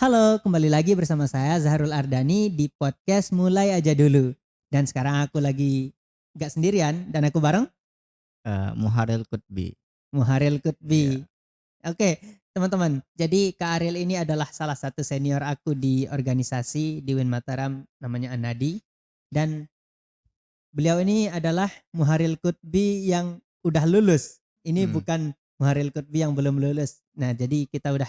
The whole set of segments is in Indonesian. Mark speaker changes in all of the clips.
Speaker 1: Halo, kembali lagi bersama saya Zahrul Ardani di podcast Mulai Aja Dulu. Dan sekarang aku lagi gak sendirian dan aku bareng
Speaker 2: Muharrel Qutbi.
Speaker 1: Muharil
Speaker 2: Iya.
Speaker 1: Kutbi. Oke, teman-teman. Jadi Kak Ariel ini adalah salah satu senior aku di organisasi di UIN Mataram namanya Anadi. Dan beliau ini adalah Muharil Kutbi yang udah lulus. Ini
Speaker 2: Mhm,
Speaker 1: bukan Muharil Kutbi yang belum lulus. Nah, jadi kita udah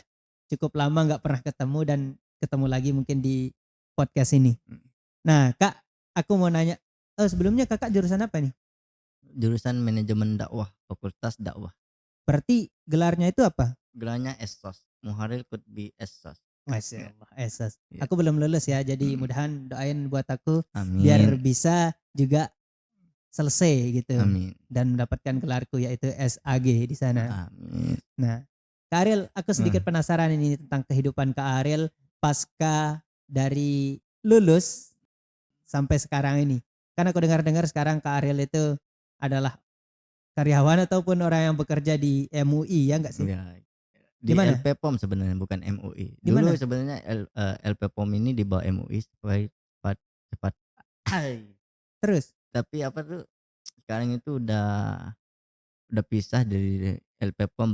Speaker 1: cukup lama nggak pernah ketemu dan ketemu lagi mungkin di podcast ini.
Speaker 2: mhm.
Speaker 1: Nah, Kak, aku mau nanya, sebelumnya Kakak jurusan apa nih?
Speaker 2: Jurusan Manajemen Dakwah, Fakultas Dakwah.
Speaker 1: Berarti gelarnya itu apa?
Speaker 2: Gelarnya Sos, Muharrel Qutbi Sos.
Speaker 1: Masya
Speaker 2: Ya,
Speaker 1: Allah, SS.
Speaker 2: iya.
Speaker 1: Aku belum lulus ya, jadi
Speaker 2: Mhm.
Speaker 1: mudahan doain buat aku biar
Speaker 2: Amin,
Speaker 1: bisa juga selesai gitu
Speaker 2: amin,
Speaker 1: dan mendapatkan gelarku yaitu SAG di sana.
Speaker 2: amin.
Speaker 1: Nah, Kak Ariel, aku sedikit
Speaker 2: Nah,
Speaker 1: penasaran ini tentang kehidupan Kak Ariel pasca dari lulus sampai sekarang ini. Kan aku dengar-dengar sekarang Kak Ariel itu adalah karyawan ataupun orang yang bekerja di MUI ya enggak sih?
Speaker 2: ya
Speaker 1: Di
Speaker 2: di
Speaker 1: mana?
Speaker 2: LP-POM sebenarnya bukan MUI.
Speaker 1: Di
Speaker 2: Dulu
Speaker 1: mana?
Speaker 2: sebenarnya LP-POM ini di bawah MUI supaya cepat cepat
Speaker 1: Terus?
Speaker 2: tapi apa tuh, sekarang itu udah pisah dari LP-POM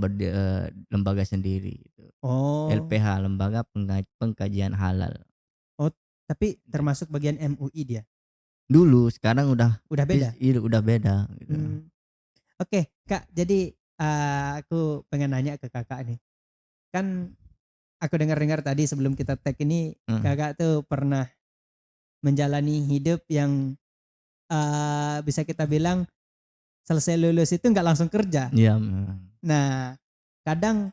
Speaker 2: lembaga sendiri gitu.
Speaker 1: Oh,
Speaker 2: LPH, Lembaga Pengkajian Halal.
Speaker 1: oh, tapi termasuk bagian MUI dia.
Speaker 2: Dulu, sekarang udah
Speaker 1: Udah beda.
Speaker 2: iya udah beda gitu.
Speaker 1: Hmm. Oke, Kak. Jadi aku pengen nanya ke Kakak nih. Kan aku dengar-dengar tadi sebelum kita tag ini
Speaker 2: Heeh.
Speaker 1: Kakak tuh pernah menjalani hidup yang bisa kita bilang selesai lulus itu nggak langsung kerja.
Speaker 2: Iya,
Speaker 1: Nah, kadang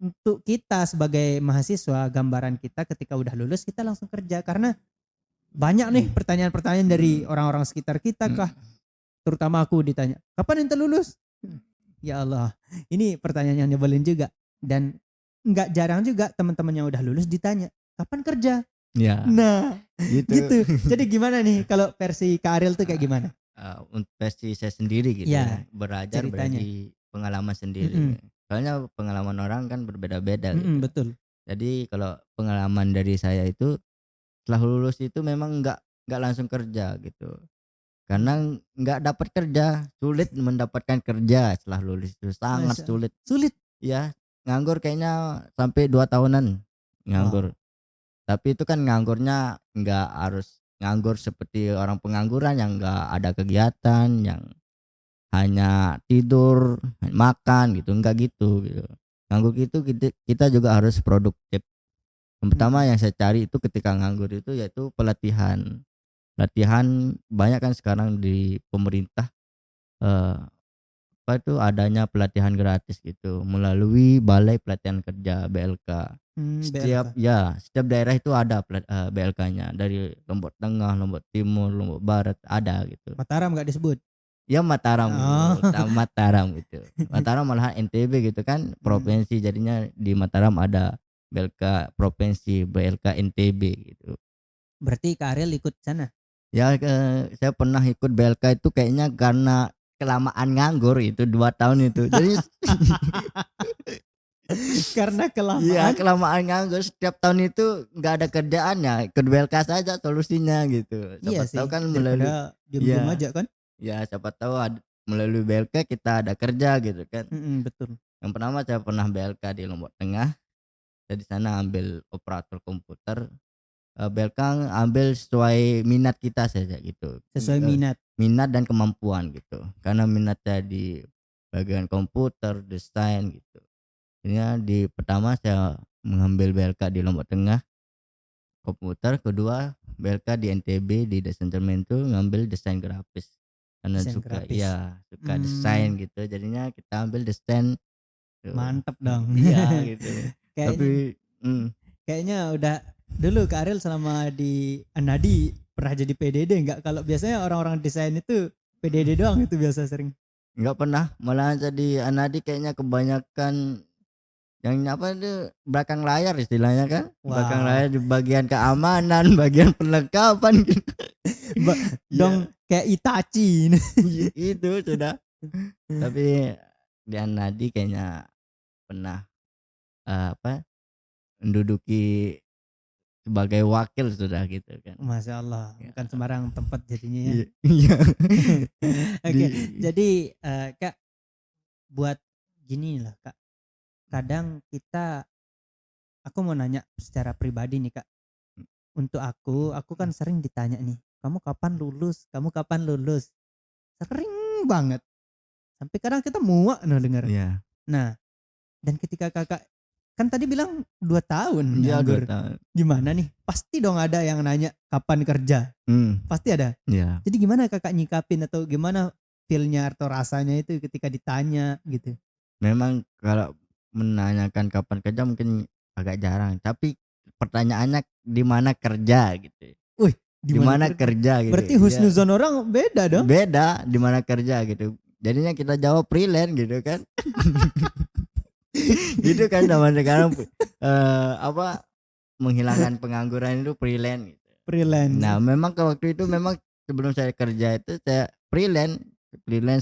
Speaker 1: untuk kita sebagai mahasiswa, gambaran kita ketika udah lulus kita langsung kerja karena banyak nih pertanyaan-pertanyaan dari
Speaker 2: mhm,
Speaker 1: orang-orang sekitar kita kah,
Speaker 2: mhm.
Speaker 1: terutama aku ditanya, "Kapan ente lulus?" Ya Allah, ini pertanyaan yang nyebelin juga dan nggak jarang juga teman-teman yang udah lulus ditanya, "Kapan kerja?"
Speaker 2: Iya,
Speaker 1: Nah,
Speaker 2: gitu.
Speaker 1: gitu. Jadi gimana nih kalau versi Kak Ariel tuh kayak gimana?
Speaker 2: Untuk versi saya sendiri gitu ya,
Speaker 1: Iya,
Speaker 2: belajar
Speaker 1: ceritanya.
Speaker 2: dari pengalaman
Speaker 1: Mhm,
Speaker 2: sendiri. Soalnya pengalaman orang kan berbeda-beda
Speaker 1: mhm,
Speaker 2: gitu.
Speaker 1: betul.
Speaker 2: Jadi kalau pengalaman dari saya itu, setelah lulus itu memang nggak langsung kerja gitu.
Speaker 1: Mmm,
Speaker 2: Karena nggak dapat kerja, sulit mendapatkan kerja setelah lulus itu, sangat
Speaker 1: Masya Allah.
Speaker 2: sulit.
Speaker 1: Sulit?
Speaker 2: Iya, nganggur kayaknya sampai 2 tahunan nganggur.
Speaker 1: Wow,
Speaker 2: Tapi itu kan nganggurnya nggak harus nganggur seperti orang pengangguran yang nggak ada kegiatan, yang hanya tidur, makan gitu, enggak gitu, gitu. Nganggur itu kita juga harus produktif. Yang pertama
Speaker 1: mhm,
Speaker 2: yang saya cari itu ketika nganggur itu yaitu pelatihan. Pelatihan banyak kan sekarang di pemerintah, eee apa itu, adanya pelatihan gratis gitu melalui Balai Pelatihan Kerja BLK.
Speaker 1: BLK.
Speaker 2: Setiap daerah itu ada BLK-nya dari Lombok Tengah, Lombok Timur, Lombok Barat ada gitu.
Speaker 1: Mataram nggak disebut?
Speaker 2: Ya Mataram
Speaker 1: Oh.
Speaker 2: gitu, Mataram gitu. Mataram malahan NTB gitu kan
Speaker 1: Mmm,
Speaker 2: provinsi, jadinya di Mataram ada BLK provinsi, BLK NTB gitu.
Speaker 1: Berarti Kak Ariel ikut sana?
Speaker 2: Ya, saya pernah ikut BLK itu kayaknya karena kelamaan nganggur itu 2 tahun itu. Jadi
Speaker 1: Karena
Speaker 2: iya,
Speaker 1: kelamaan?
Speaker 2: kelamaan nganggur setiap tahun itu nggak ada kerjaan ya ikut BLK saja solusinya gitu.
Speaker 1: Iya
Speaker 2: Siapa
Speaker 1: sih,
Speaker 2: tahu kan
Speaker 1: daripada
Speaker 2: melalui
Speaker 1: diem-diem
Speaker 2: iya,
Speaker 1: aja kan?
Speaker 2: iya siapa tahu melalui BLK kita ada kerja gitu kan.
Speaker 1: Mhm, betul.
Speaker 2: Yang pertama saya pernah BLK di Lombok Tengah, saya di sana ambil operator komputer, BLK ambil sesuai minat kita saja gitu,
Speaker 1: Sesuai minat.
Speaker 2: minat dan kemampuan gitu. Karena minat saya di bagian komputer, desain gitu. Akhirnya di pertama saya mengambil BLK di Lombok Tengah komputer, kedua BLK di NTB di Desa Intermento ngambil desain grafis. Karena
Speaker 1: Desain
Speaker 2: suka
Speaker 1: grafis.
Speaker 2: iya, suka desain
Speaker 1: Mmm,
Speaker 2: gitu jadinya kita ambil desain tuh.
Speaker 1: Mantep dong.
Speaker 2: Iya gitu.
Speaker 1: Kayaknya
Speaker 2: Tapi
Speaker 1: kayaknya udah dulu Kak Ariel selama di Anadi pernah jadi PDD nggak? Kalau biasanya orang-orang desain itu PDD doang itu biasa sering.
Speaker 2: nggak pernah, malahan jadi Anadi kayaknya kebanyakan yang apa itu belakang layar istilahnya kan, belakang
Speaker 1: Wow.
Speaker 2: layar di bagian keamanan, bagian perlengkapan gitu.
Speaker 1: Dong
Speaker 2: Iya,
Speaker 1: kayak Itachi.
Speaker 2: itu sudah. Tapi di Anadi kayaknya pernah, apa, menduduki sebagai wakil sudah gitu kan.
Speaker 1: Masya Allah,
Speaker 2: Ya.
Speaker 1: bukan sembarang tempat jadinya ya.
Speaker 2: Iya. Iya.
Speaker 1: Oke,
Speaker 2: Di
Speaker 1: jadi Kak, buat gini lah Kak, kadang aku mau nanya secara pribadi nih Kak. Untuk aku kan sering ditanya nih, kamu kapan lulus? Kamu kapan lulus? Sering banget. Sampai kadang kita muak no denger.
Speaker 2: Iya.
Speaker 1: Nah, dan ketika Kakak kan tadi bilang 2 tahun
Speaker 2: Iya 2
Speaker 1: nganggur.
Speaker 2: tahun.
Speaker 1: Gimana nih? Pasti dong ada yang nanya kapan kerja. Pasti ada.
Speaker 2: Iya.
Speaker 1: Jadi gimana Kakak nyikapin atau gimana feel-nya atau rasanya itu ketika ditanya gitu?
Speaker 2: Memang kalau menanyakan kapan kerja mungkin agak jarang, tapi pertanyaannya di mana kerja gitu.
Speaker 1: Wih,
Speaker 2: Di mana kerja gitu.
Speaker 1: Berarti
Speaker 2: Iya.
Speaker 1: husnuzon orang beda dong.
Speaker 2: Beda di mana kerja gitu. Jadinya kita jawab freelance gitu kan. Gitu kan zaman sekarang apa menghilangkan pengangguran itu freelance gitu.
Speaker 1: Freelance.
Speaker 2: Nah, memang ke waktu itu memang sebelum saya kerja itu saya freelance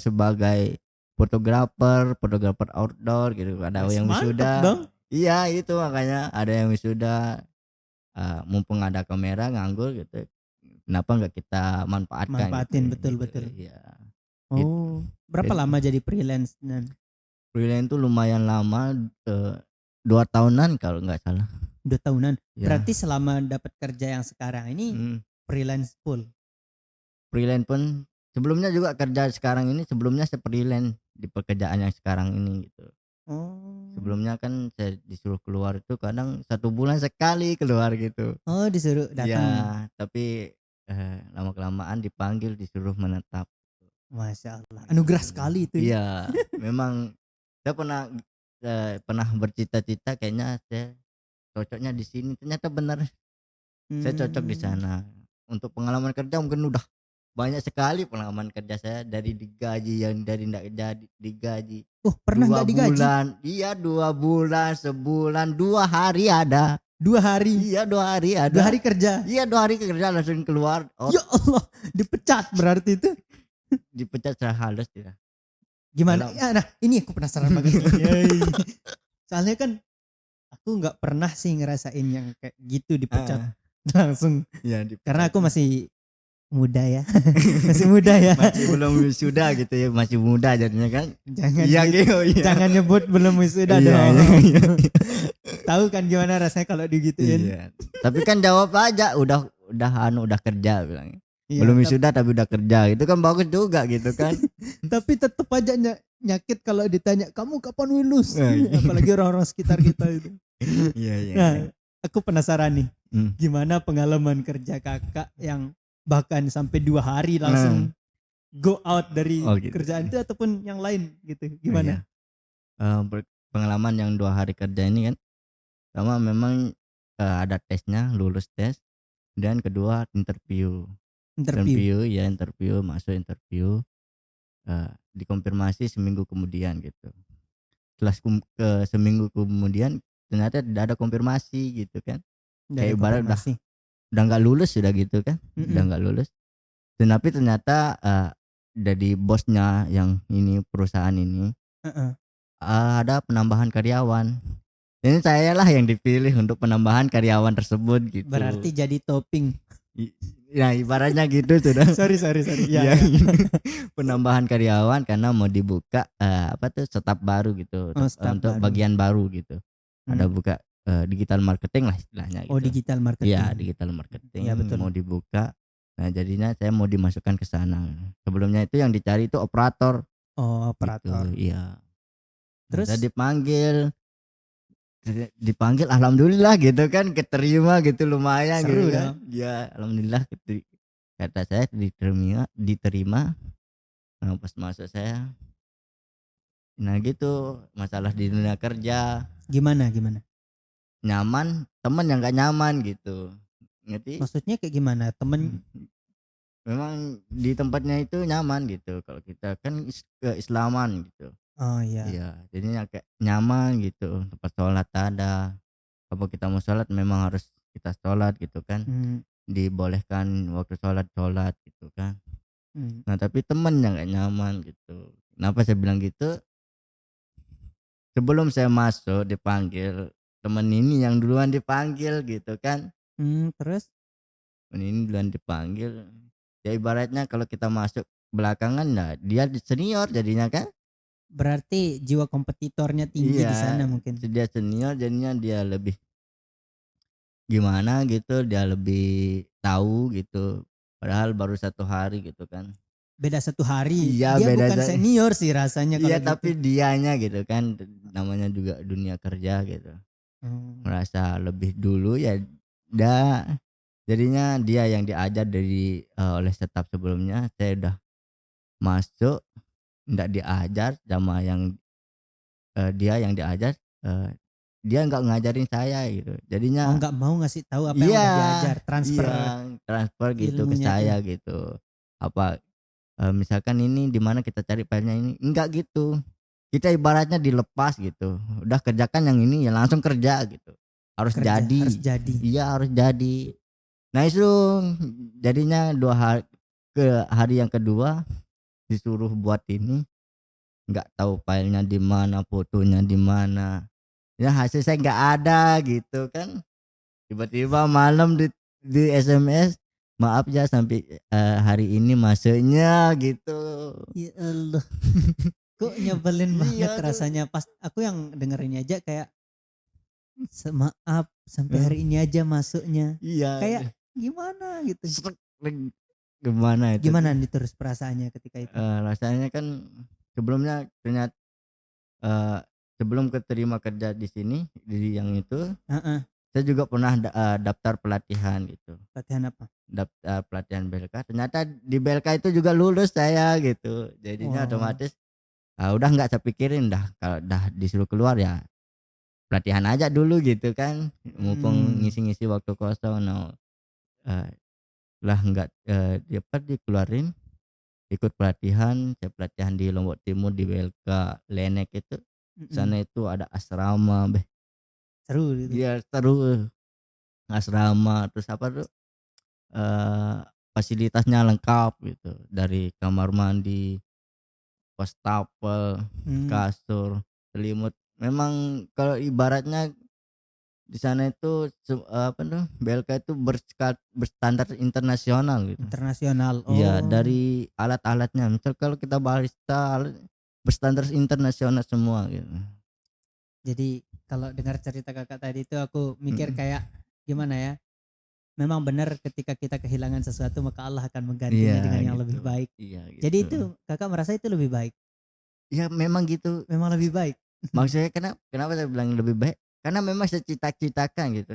Speaker 2: sebagai fotografer outdoor gitu. Ada
Speaker 1: Wes,
Speaker 2: yang
Speaker 1: mantep
Speaker 2: wisuda.
Speaker 1: dong.
Speaker 2: Iya, itu makanya ada yang wisuda, mumpung ada kamera nganggur gitu. Kenapa nggak kita manfaatkan
Speaker 1: Manfaatin,
Speaker 2: gitu,
Speaker 1: betul.
Speaker 2: Iya.
Speaker 1: Oh, berapa
Speaker 2: Jadi
Speaker 1: lama jadi freelance dan
Speaker 2: freelance itu lumayan lama, 2 tahunan kalau nggak salah.
Speaker 1: 2 tahunan?
Speaker 2: Ya.
Speaker 1: Berarti selama dapat kerja yang sekarang ini freelance full?
Speaker 2: Freelance pun sebelumnya juga kerja sekarang ini sebelumnya saya freelance di pekerjaan yang sekarang ini gitu.
Speaker 1: Oh.
Speaker 2: Sebelumnya kan saya disuruh keluar itu kadang 1 bulan sekali keluar gitu.
Speaker 1: Oh, disuruh datang.
Speaker 2: Ya, tapi lama-kelamaan dipanggil disuruh menetap.
Speaker 1: Masya Allah, anugerah sekali itu.
Speaker 2: Iya, memang saya pernah bercita-cita kayaknya saya cocoknya di sini, ternyata benar saya cocok di sana. Untuk pengalaman kerja mungkin udah banyak sekali pengalaman kerja saya, dari digaji yang dari ndak jadi digaji.
Speaker 1: Oh, pernah
Speaker 2: 2
Speaker 1: nggak digaji?
Speaker 2: bulan, iya 2 bulan, sebulan, 2 hari ada.
Speaker 1: 2 hari?
Speaker 2: Iya 2 hari ada.
Speaker 1: 2 hari kerja?
Speaker 2: Iya 2 hari kerja langsung keluar.
Speaker 1: Ya Allah, dipecat berarti itu?
Speaker 2: Dipecat secara halus ya.
Speaker 1: Gimana?
Speaker 2: Dalam-
Speaker 1: Ya, nah ini aku penasaran banget. Yeay. Soalnya kan aku nggak pernah sih ngerasain yang kayak gitu dipecat langsung.
Speaker 2: Iya,
Speaker 1: Karena aku masih muda ya. Masih muda ya.
Speaker 2: masih belum wisuda gitu ya, masih muda jadinya kan.
Speaker 1: Jangan
Speaker 2: Iya
Speaker 1: gitu.
Speaker 2: gitu, iya.
Speaker 1: Jangan nyebut belum wisuda
Speaker 2: Iya,
Speaker 1: dong.
Speaker 2: iya.
Speaker 1: Tahu kan gimana rasanya kalau digituin?
Speaker 2: Iya. Tapi kan jawab aja udah kerja bilangnya.
Speaker 1: Iya,
Speaker 2: Belum wisuda tapi udah kerja. Itu kan bagus juga gitu kan.
Speaker 1: tapi tetap aja nyakit kalau ditanya kamu kapan lulus.
Speaker 2: Iya.
Speaker 1: Apalagi orang-orang sekitar kita itu.
Speaker 2: Iya, iya.
Speaker 1: Nah, aku penasaran nih,
Speaker 2: Hmm.
Speaker 1: gimana pengalaman kerja Kakak yang bahkan sampai 2 hari langsung go out dari
Speaker 2: Oh, gitu.
Speaker 1: kerjaan itu ataupun yang lain gitu.
Speaker 2: Iya.
Speaker 1: Gimana?
Speaker 2: Pengalaman yang 2 hari kerja ini kan, sama memang ada tesnya, lulus tes, dan kedua interview.
Speaker 1: Interview.
Speaker 2: Masuk interview, dikonfirmasi seminggu kemudian gitu. Setelah seminggu kemudian ternyata tidak ada konfirmasi gitu kan.
Speaker 1: Dari
Speaker 2: Kayak ibarat
Speaker 1: konfirmasi.
Speaker 2: udah nggak lulus sudah gitu kan. Udah nggak lulus. Dan tapi ternyata dari bosnya yang ini perusahaan ini
Speaker 1: Heeh.
Speaker 2: ada penambahan karyawan. Ini saya lah yang dipilih untuk penambahan karyawan tersebut gitu.
Speaker 1: Berarti jadi topping.
Speaker 2: Ya ibaratnya gitu sudah.
Speaker 1: sorry.
Speaker 2: Iya.
Speaker 1: Ya.
Speaker 2: Penambahan karyawan karena mau dibuka staf baru gitu,
Speaker 1: Oh, staf
Speaker 2: untuk
Speaker 1: baru.
Speaker 2: bagian baru gitu. Ada
Speaker 1: Hmm.
Speaker 2: buka digital marketing lah istilahnya gitu.
Speaker 1: Oh, digital marketing.
Speaker 2: Iya, digital marketing.
Speaker 1: Iya, betul.
Speaker 2: Mau dibuka. Nah, jadinya saya mau dimasukkan ke sana. Sebelumnya itu yang dicari itu operator.
Speaker 1: Oh, operator.
Speaker 2: Gitu, iya.
Speaker 1: Terus?
Speaker 2: Saya dipanggil alhamdulillah gitu kan, keterima gitu lumayan
Speaker 1: Seru
Speaker 2: gitu kan.
Speaker 1: dong.
Speaker 2: Ya, alhamdulillah kata saya diterima. Nah, pas masuk saya, nah gitu masalah di dunia kerja,
Speaker 1: Gimana?
Speaker 2: nyaman, temen yang gak nyaman gitu, ngerti?
Speaker 1: Maksudnya kayak gimana? Temen
Speaker 2: Memang di tempatnya itu nyaman gitu, kalau kita kan keislaman gitu.
Speaker 1: Oh iya.
Speaker 2: Iya, jadinya kayak nyaman gitu, tempat sholat ada, kalau kita mau sholat memang harus kita sholat gitu kan, dibolehkan waktu sholat gitu kan. Nah tapi temen yang gak nyaman gitu. Kenapa saya bilang gitu? Sebelum saya masuk dipanggil, temen ini yang duluan dipanggil gitu kan.
Speaker 1: Terus?
Speaker 2: Ini duluan dipanggil, ya ibaratnya kalau kita masuk belakangan, nah dia senior jadinya kan.
Speaker 1: Berarti jiwa kompetitornya tinggi
Speaker 2: Iya,
Speaker 1: di sana mungkin.
Speaker 2: dia senior jadinya dia lebih gimana gitu, dia lebih tahu gitu, padahal baru 1 hari gitu kan.
Speaker 1: Beda 1 hari,
Speaker 2: Iya
Speaker 1: dia
Speaker 2: beda
Speaker 1: bukan senior sih rasanya
Speaker 2: iya
Speaker 1: kalau gitu.
Speaker 2: tapi dianya gitu kan, namanya juga dunia kerja gitu,
Speaker 1: Oh,
Speaker 2: merasa lebih dulu ya da jadinya dia yang diajar dari, oleh staf sebelumnya, saya udah masuk nggak diajar sama yang, dia yang diajar, eee, dia nggak ngajarin saya gitu.
Speaker 1: oh
Speaker 2: Jadinya
Speaker 1: nggak mau ngasih tahu apa yang
Speaker 2: iya
Speaker 1: udah diajar, transfer
Speaker 2: iya, transfer gitu ke
Speaker 1: ilmunya tuh.
Speaker 2: saya gitu. Apa, misalkan ini di mana kita cari filenya ini, enggak gitu. Kita ibaratnya dilepas gitu, udah kerjakan yang ini ya langsung kerja gitu, harus
Speaker 1: Kerja harus
Speaker 2: jadi.
Speaker 1: jadi.
Speaker 2: Iya harus jadi. Nah itu jadinya hari yang kedua disuruh buat ini, nggak tahu filenya di mana, fotonya di mana, ya hasil saya nggak ada gitu kan. Tiba-tiba malam di SMS, "Maaf ya sampai, hari ini masuknya," gitu.
Speaker 1: Ya Allah, kok nyebelin banget
Speaker 2: Iya tuh.
Speaker 1: rasanya pas aku yang dengerin aja kayak, "Maaf sampai
Speaker 2: Heeh,
Speaker 1: hari ini aja masuknya."
Speaker 2: iya,
Speaker 1: Kayak gimana gitu.
Speaker 2: sreg, gimana itu
Speaker 1: Gimana
Speaker 2: tuh,
Speaker 1: nih terus perasaannya ketika itu?
Speaker 2: rasanya kan sebelumnya eee, sebelum keterima kerja di sini, di yang itu,
Speaker 1: Heeh,
Speaker 2: saya juga pernah daftar pelatihan gitu,
Speaker 1: latihan apa?
Speaker 2: daftar pelatihan BLK, ternyata di BLK itu juga lulus saya gitu. Jadinya
Speaker 1: Wah,
Speaker 2: otomatis, udah nggak saya pikirin dah kalau dah disuruh keluar ya pelatihan aja dulu gitu kan, mumpung
Speaker 1: mhm,
Speaker 2: ngisi-ngisi waktu kosong. Nah, eee, lah nggak, dikeluarin, ikut pelatihan, saya pelatihan di Lombok Timur di BLK Lenek itu,
Speaker 1: mhm,
Speaker 2: sana itu ada asrama beh,
Speaker 1: seru gitu.
Speaker 2: iya seru, asrama terus apa tuh, eee, fasilitasnya lengkap gitu, dari kamar mandi, wastafel,
Speaker 1: Mmm,
Speaker 2: kasur, selimut, memang kalau ibaratnya di sana itu apa tuh, BLK itu berstandar internasional gitu.
Speaker 1: internasional,
Speaker 2: Iya,
Speaker 1: oh.
Speaker 2: dari alat-alatnya, misal kalau kita barista berstandar internasional semua gitu.
Speaker 1: Jadi kalau dengar cerita Kakak tadi itu aku mikir
Speaker 2: Mhm.
Speaker 1: kayak gimana ya, memang benar ketika kita kehilangan sesuatu maka Allah akan
Speaker 2: Iya
Speaker 1: menggantinya dengan yang
Speaker 2: gitu,
Speaker 1: lebih baik.
Speaker 2: iya
Speaker 1: Jadi
Speaker 2: gitu.
Speaker 1: itu Kakak merasa itu lebih baik?
Speaker 2: Ya memang gitu,
Speaker 1: Memang lebih baik?
Speaker 2: maksudnya kenapa saya bilang lebih baik, karena memang saya cita-citakan gitu.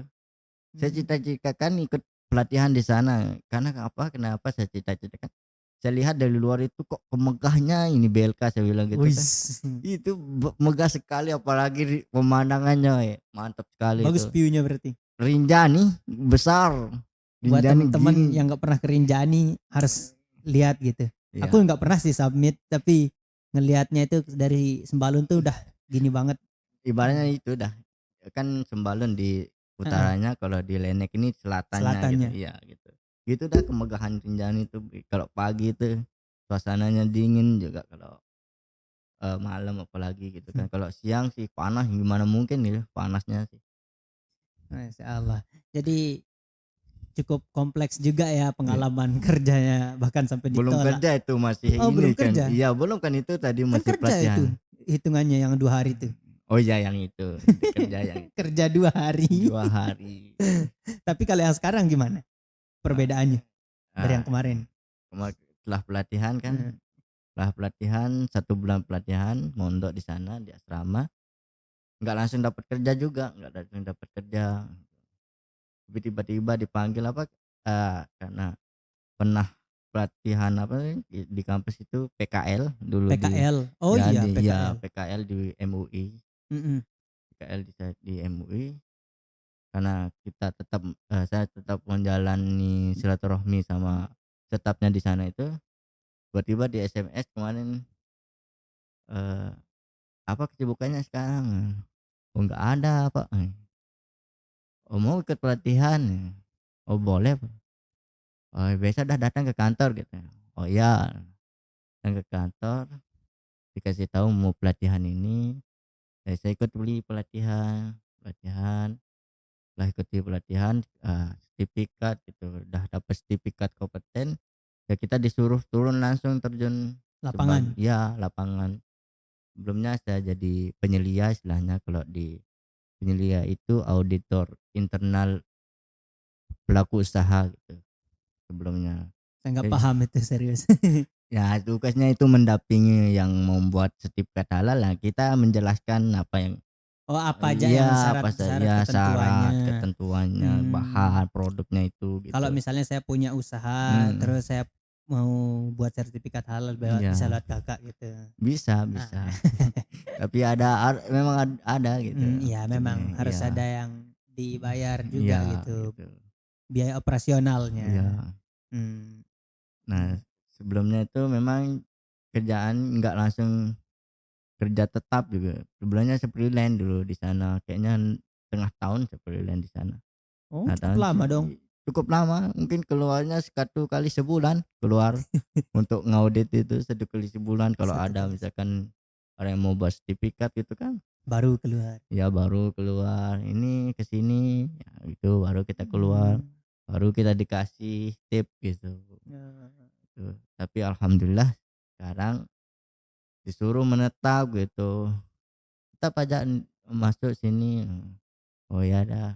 Speaker 2: Saya
Speaker 1: Mmm,
Speaker 2: cita-citakan ikut pelatihan di sana, karena apa, kenapa saya cita-citakan, saya lihat dari luar itu kok megahnya ini BLK saya bilang gitu kan.
Speaker 1: wis,
Speaker 2: Itu megah sekali apalagi pemandangannya mantap sekali
Speaker 1: bagus
Speaker 2: itu.
Speaker 1: view-nya berarti?
Speaker 2: Rinjani besar,
Speaker 1: Buat
Speaker 2: Rinjani
Speaker 1: teman-teman
Speaker 2: gini.
Speaker 1: yang nggak pernah ke Rinjani harus lihat gitu. Aku
Speaker 2: Iya,
Speaker 1: nggak pernah sih submit, tapi ngelihatnya itu dari Sembalun tuh udah gini banget.
Speaker 2: ibaratnya
Speaker 1: Mmm,
Speaker 2: itu dah, kan Sembalun di
Speaker 1: heeh,
Speaker 2: utaranya, kalau di Lenek ini selatannya gitu,
Speaker 1: selatannya.
Speaker 2: iya gitu. Gitu dah kemegahan Rinjani itu kalau pagi itu suasananya dingin juga, kalau, malam apalagi gitu kan. Kalau siang sih panas gimana mungkin gitu panasnya sih.
Speaker 1: Masyaallah. Jadi cukup kompleks juga ya
Speaker 2: Iya,
Speaker 1: pengalaman kerjanya bahkan sampai
Speaker 2: belum
Speaker 1: ditolak.
Speaker 2: kerja itu masih
Speaker 1: Oh
Speaker 2: ini
Speaker 1: belum
Speaker 2: kan,
Speaker 1: kerja?
Speaker 2: iya belum kan itu tadi
Speaker 1: Kan
Speaker 2: masih
Speaker 1: kerja itu
Speaker 2: pelatihan.
Speaker 1: hitungannya yang 2 hari itu.
Speaker 2: Oh iya yang itu, kerja yang itu,
Speaker 1: Kerja 2 hari.
Speaker 2: 2 hari.
Speaker 1: Tapi kalau yang sekarang gimana
Speaker 2: Eee,
Speaker 1: perbedaannya dari
Speaker 2: ah,
Speaker 1: yang kemarin?
Speaker 2: setelah pelatihan kan,
Speaker 1: Heeh,
Speaker 2: 1 bulan pelatihan, mondok di sana di asrama, nggak langsung dapat kerja juga, nggak langsung dapat kerja, tapi tiba-tiba dipanggil apa, karena pernah pelatihan apa di kampus itu PKL dulu
Speaker 1: PKL. Oh
Speaker 2: ya
Speaker 1: iya
Speaker 2: iya
Speaker 1: PKL.
Speaker 2: PKL di MUI,
Speaker 1: Mhm.
Speaker 2: PKL di MUI, karena saya tetap menjalani silaturahmi sama stafnya di sana itu, tiba-tiba di SMS kemarin, eee, "Apa kesibukannya sekarang?" "Oh nggak ada Pak." "Oh mau ikut pelatihan?" "Oh boleh Pak." "Oh besok dah datang ke kantor," gitu. "Oh iya." Datang ke kantor, dikasih tahu mau pelatihan ini, saya ikut pelatihan pelatihan, setelah ikuti pelatihan, sertifikat gitu, udah dapat sertifikat kompeten, ya kita disuruh turun langsung terjun
Speaker 1: Lapangan.
Speaker 2: ya lapangan. Sebelumnya saya jadi penyelia istilahnya, kalau di penyelia itu auditor internal pelaku usaha gitu sebelumnya.
Speaker 1: Saya nggak
Speaker 2: Jadi
Speaker 1: paham itu serius.
Speaker 2: ya tugasnya itu mendampingi yang membuat sertifikat halal, lah kita menjelaskan apa yang
Speaker 1: Oh, apa aja yang
Speaker 2: iya, apa
Speaker 1: syarat-syarat
Speaker 2: saja
Speaker 1: ketentuannya.
Speaker 2: syarat, ketentuannya,
Speaker 1: Hmm.
Speaker 2: bahan, produknya itu
Speaker 1: Kalau
Speaker 2: gitu.
Speaker 1: misalnya saya punya usaha,
Speaker 2: Mhm,
Speaker 1: terus saya mau buat sertifikat halal, bisa
Speaker 2: iya,
Speaker 1: lewat kakak gitu.
Speaker 2: bisa
Speaker 1: Ah.
Speaker 2: bisa. Tapi memang ada gitu
Speaker 1: Iya memang
Speaker 2: itunya,
Speaker 1: harus ada
Speaker 2: iya.
Speaker 1: yang dibayar juga
Speaker 2: Iya
Speaker 1: gitu,
Speaker 2: gitu,
Speaker 1: biaya operasionalnya.
Speaker 2: iya.
Speaker 1: Hmm.
Speaker 2: Nah, sebelumnya itu memang kerjaan nggak langsung kerja tetap juga. Sebelumnya freelance dulu di sana, kayaknya setengah tahun saya freelance di sana.
Speaker 1: Oh,
Speaker 2: Nah,
Speaker 1: cukup lama dong.
Speaker 2: cukup lama, mungkin keluarnya 1 kali sebulan keluar untuk ngaudit itu 1 kali sebulan kalau
Speaker 1: Satu
Speaker 2: ada
Speaker 1: kali
Speaker 2: misalkan orang yang mau buat sertifikat gitu kan.
Speaker 1: baru keluar.
Speaker 2: Ya baru keluar, ini ke sini, ya gitu baru kita keluar,
Speaker 1: Hmm.
Speaker 2: baru kita dikasih tip gitu.
Speaker 1: Ya.
Speaker 2: Tuh, tapi alhamdulillah sekarang disuruh menetap gitu, tetap aja masuk sini, oh ya dah,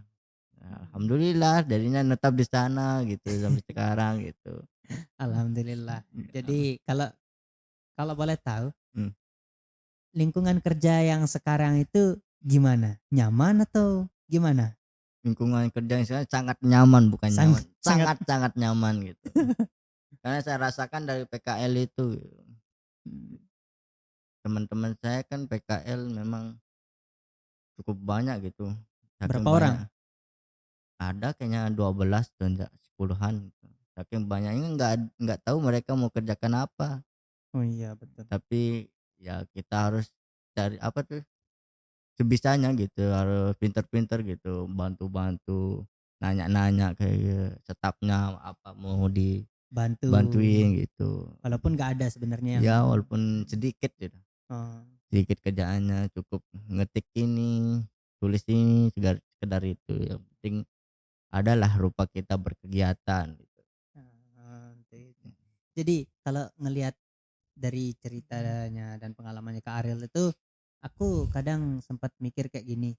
Speaker 2: alhamdulillah jadinya netap di sana gitu sampai sekarang gitu.
Speaker 1: Alhamdulillah.
Speaker 2: Iya,
Speaker 1: Jadi kalau kalau boleh tahu,
Speaker 2: mmm,
Speaker 1: lingkungan kerja yang sekarang itu gimana? Nyaman atau gimana?
Speaker 2: lingkungan kerja yang saya sangat nyaman, bukan nyaman,
Speaker 1: Sangat.
Speaker 2: sangat-sangat nyaman gitu. Karena saya rasakan dari PKL itu, teman-teman saya kan PKL memang cukup banyak gitu, saking
Speaker 1: Berapa orang?
Speaker 2: banyak. Ada kayaknya 12 tuh enggak 10-an gitu. Saking banyaknya nggak tahu mereka mau kerjakan apa.
Speaker 1: Oh iya betul.
Speaker 2: Tapi ya kita harus cari apa tuh, sebisanya gitu, harus pinter-pinter gitu, bantu-bantu, nanya-nanya kayak stafnya apa mau
Speaker 1: Bantu
Speaker 2: dibantuin gitu.
Speaker 1: walaupun nggak ada sebenarnya yang.
Speaker 2: Ya walaupun sedikit gitu,
Speaker 1: Oh,
Speaker 2: sedikit kerjaannya cukup ngetik ini, tulis ini, sekedar itu, yang penting adalah rupa kita berkegiatan gitu.
Speaker 1: itu. Jadi kalau ngelihat dari ceritanya dan pengalamannya Kak Ariel itu, aku kadang sempat mikir kayak gini,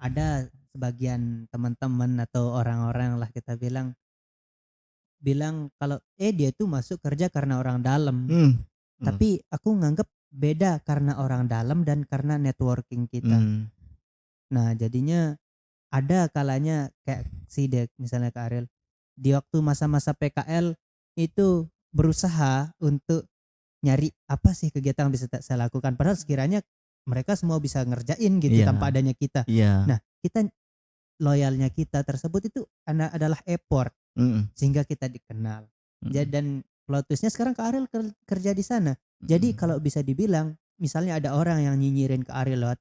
Speaker 1: ada sebagian teman-teman atau orang-orang lah kita bilang bilang kalau dia tuh masuk kerja karena orang dalam.
Speaker 2: Mmm, mhm,
Speaker 1: Tapi aku nganggep beda karena orang dalam dan karena networking kita.
Speaker 2: mmm,
Speaker 1: Nah, jadinya ada kalanya kayak si Dek misalnya Kak Ariel, di waktu masa-masa PKL itu berusaha untuk nyari apa sih kegiatan yang bisa saya lakukan, padahal sekiranya mereka semua bisa ngerjain gitu
Speaker 2: iya,
Speaker 1: tanpa adanya kita.
Speaker 2: iya,
Speaker 1: Nah, kita loyalnya kita tersebut itu adalah effort
Speaker 2: mhm,
Speaker 1: sehingga kita dikenal.
Speaker 2: mhm,
Speaker 1: Dan plot twist-nya sekarang Kak Ariel kerja di sana. Jadi
Speaker 2: mhm,
Speaker 1: kalau bisa dibilang misalnya ada orang yang nyinyirin Kak Ariel lewat,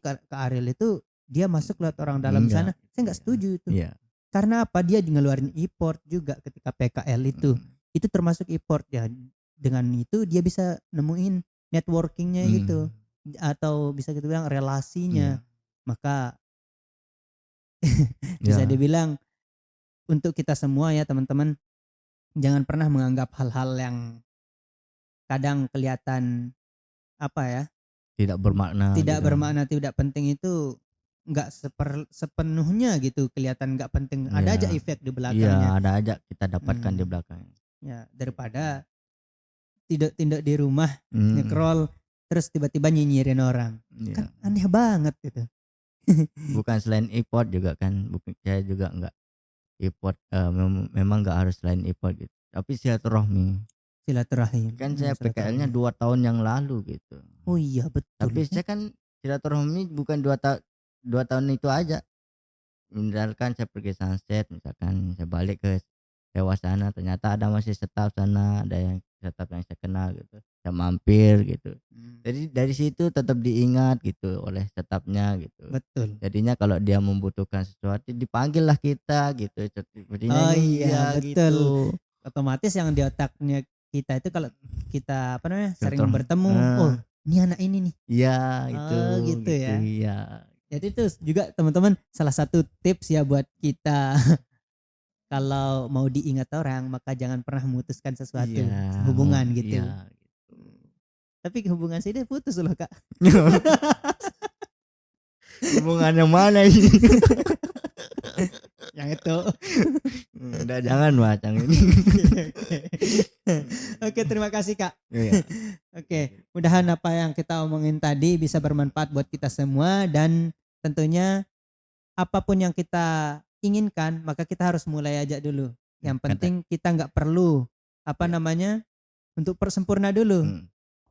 Speaker 1: Kak Ariel itu dia masuk lewat orang dalam
Speaker 2: enggak
Speaker 1: sana."
Speaker 2: gitu
Speaker 1: Saya nggak
Speaker 2: ya,
Speaker 1: setuju itu.
Speaker 2: iya,
Speaker 1: Karena apa? Dia ngeluarin effort juga ketika PKL itu.
Speaker 2: mhm,
Speaker 1: Itu termasuk effort ya. Dengan itu dia bisa nemuin networking-nya gitu
Speaker 2: mhm,
Speaker 1: atau bisa kita bilang relasinya.
Speaker 2: iya,
Speaker 1: Maka bisa
Speaker 2: iya,
Speaker 1: dibilang untuk kita semua ya teman-teman, jangan pernah menganggap hal-hal yang kadang kelihatan apa ya,
Speaker 2: tidak bermakna
Speaker 1: tidak
Speaker 2: gitu,
Speaker 1: bermakna, tidak penting itu nggak sepenuhnya gitu kelihatan nggak penting. Ada aja
Speaker 2: iya,
Speaker 1: efek di
Speaker 2: iya
Speaker 1: belakangnya.
Speaker 2: ada aja kita dapatkan di
Speaker 1: Hmm,
Speaker 2: belakang,
Speaker 1: ya
Speaker 2: gitu,
Speaker 1: daripada tidak di rumah
Speaker 2: mhm,
Speaker 1: nge-scroll terus tiba-tiba nyinyirin orang. Kan
Speaker 2: iya,
Speaker 1: aneh banget gitu.
Speaker 2: bukan selain effort juga kan, saya juga enggak effort, memang enggak harus selain effort gitu, tapi silaturahmi.
Speaker 1: Silaturahim,
Speaker 2: Kan saya PKL-nya
Speaker 1: silaturahmi.
Speaker 2: 2 tahun yang lalu gitu.
Speaker 1: Oh iya betul
Speaker 2: Tapi
Speaker 1: ya.
Speaker 2: saya kan silaturahmi bukan 2 tahun itu aja. Misalkan saya pergi sunset, misalkan saya balik ke sewa sana, ternyata ada masih staf sana, ada yang staf yang saya kenal gitu. Saya mampir gitu.
Speaker 1: Hmm,
Speaker 2: Jadi dari situ tetap diingat gitu oleh stafnya gitu.
Speaker 1: betul.
Speaker 2: Jadinya kalau dia membutuhkan sesuatu dipanggil lah kita gitu. Sepertinya
Speaker 1: Oh
Speaker 2: ini
Speaker 1: iya
Speaker 2: iya
Speaker 1: betul.
Speaker 2: gitu.
Speaker 1: Otomatis yang di otaknya kita itu kalau kita apa namanya sering
Speaker 2: Silaturahmi
Speaker 1: bertemu, oh ini anak ini nih.
Speaker 2: iya itu
Speaker 1: Oh gitu
Speaker 2: gitu
Speaker 1: ya.
Speaker 2: iya.
Speaker 1: Jadi itu juga teman-teman salah satu tips ya buat kita kalau mau diingat orang maka jangan pernah memutuskan sesuatu
Speaker 2: Iya,
Speaker 1: hubungan gitu.
Speaker 2: iya.
Speaker 1: Tapi hubungan saya putus loh Kak.
Speaker 2: Hubungannya mana ini?
Speaker 1: Yang itu.
Speaker 2: Udah jangan macam ini.
Speaker 1: Oke, terima kasih Kak.
Speaker 2: Iya.
Speaker 1: Oke, mudahan apa yang kita omongin tadi bisa bermanfaat buat kita semua dan tentunya apapun yang kita inginkan maka kita harus mulai aja dulu. Yang penting kita nggak perlu untuk persempurna dulu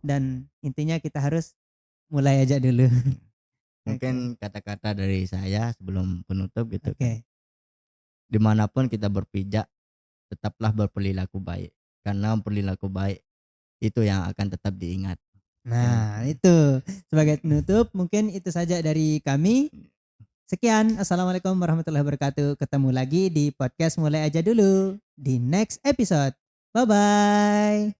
Speaker 1: dan intinya kita harus mulai aja dulu.
Speaker 2: Mungkin kata-kata dari saya sebelum penutup gitu.
Speaker 1: Oke.
Speaker 2: Dimanapun kita berpijak tetaplah berperilaku baik karena perilaku baik itu yang akan tetap diingat.
Speaker 1: Nah itu sebagai penutup mungkin itu saja dari kami. Sekian, assalamualaikum warahmatullahi wabarakatuh. Ketemu lagi di podcast Mulai Aja Dulu di next episode. Bye bye.